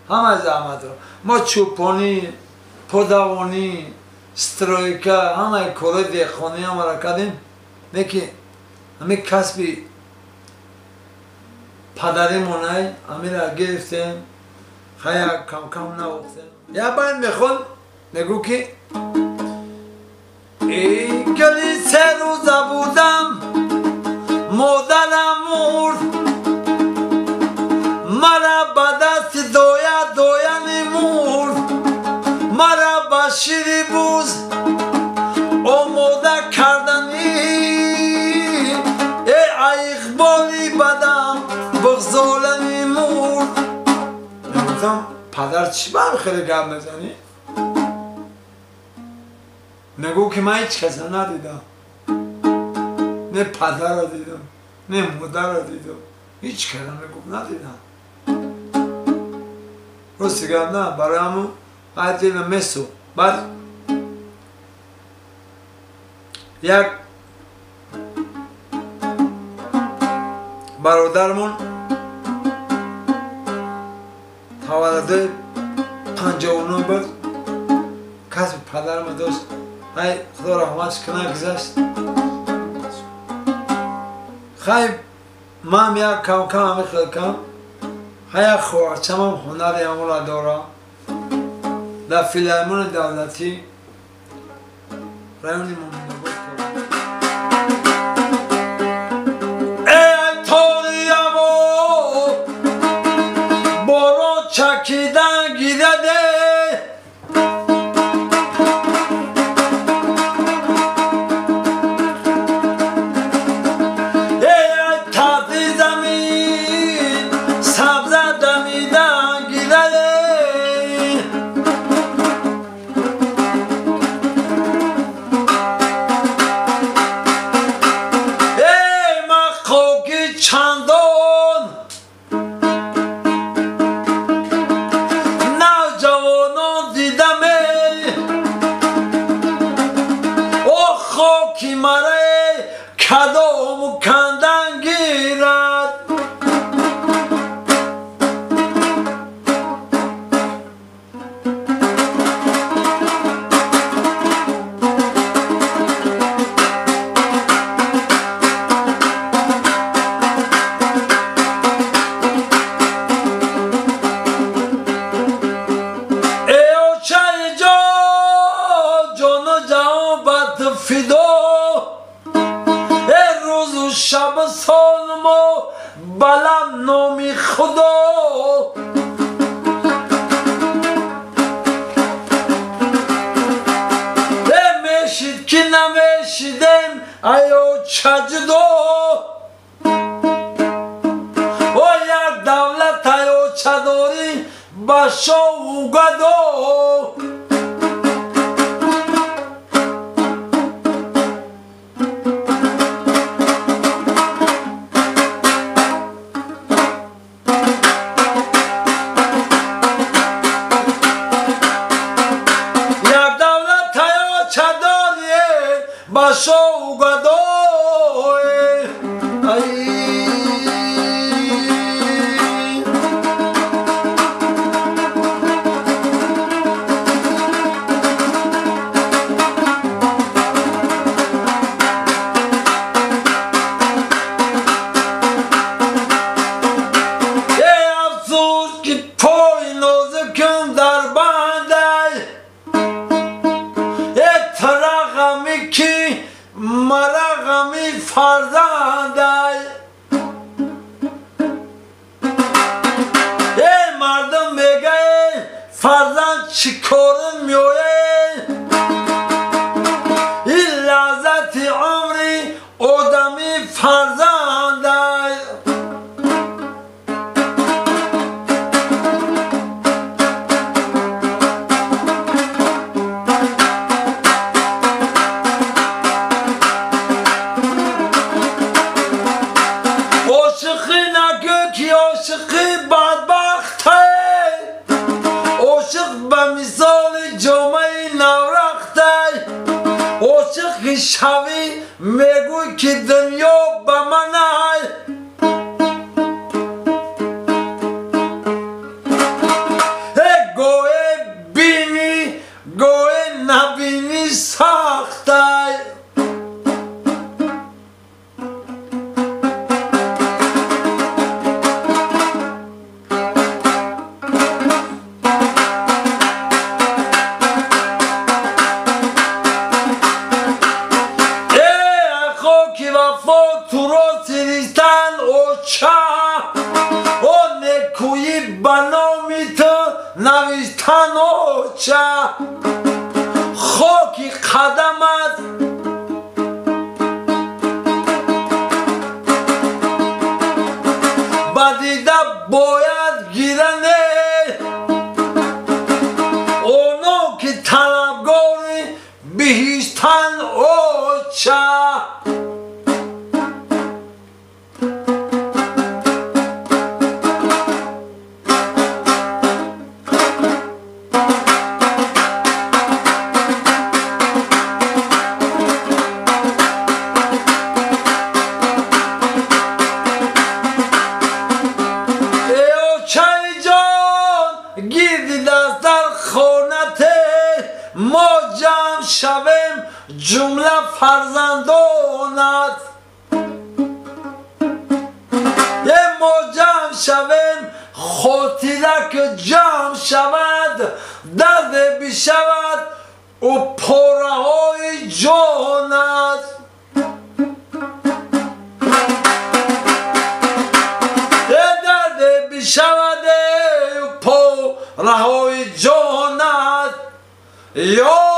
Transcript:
همه زحمت رو ما چوپانی، پودوانی، سترویکا همه کار دهخانی هم را کردیم لیکن همه کسبی پدریمونه همه را گرفتیم خیلی کم کم نوختیم یا باید میخون میگو که ای گلی 3 روزه بودم مادرم مرد مرا به دست دویا نمرد مرا به شیر بوز آماده کردنی ای اقبالی بدم بغزالنی مرد نمیدونم پدر چی بهم خیلی گپ میزنی؟ نگو که من هیچ کسی ندیدم نه پدر را دیدم نه مادر را دیدم هیچ کسی نگو ندیدم راستی گفت نه برای همون باید دیدم مثل بعد یک برادرمون تولد 59 بود کسی پدرم داشت های خدا رحمتش کنه گذشت خیلی من یک کم کم همی خیلی کم های خواهرچم هم هنری همون را دارم در فیلارمون دولتی رایونی مومن بود ای تاریه و بارو چکیدن گیرده شب سالم و بلم نامی خدا میشید که نمیشیدم ایو چجدو و یک دولت ایو چداری بشا و گدو باشو گدای افسوس که پای نازکم در بنده ترغمی که مرغمی فرزنده ای مردم میگه فرزند چی کارم میوه این لحظت عمری آدمی فرزنده عاشقی بدبخته عاشق به مثال جامعه نورخته عاشق شوی میگوی که دنیا به منه نامیت نویستن اوچه خاکی قدمت بدیده باید گیرنه اونو که طلبگاری بهشتن اوچه ما جمع شویم جمله فرزندانت ما جمع شویم خاطره که جمع شود درد بشود و پاره های جانت درد بشود و پاره های جانت یا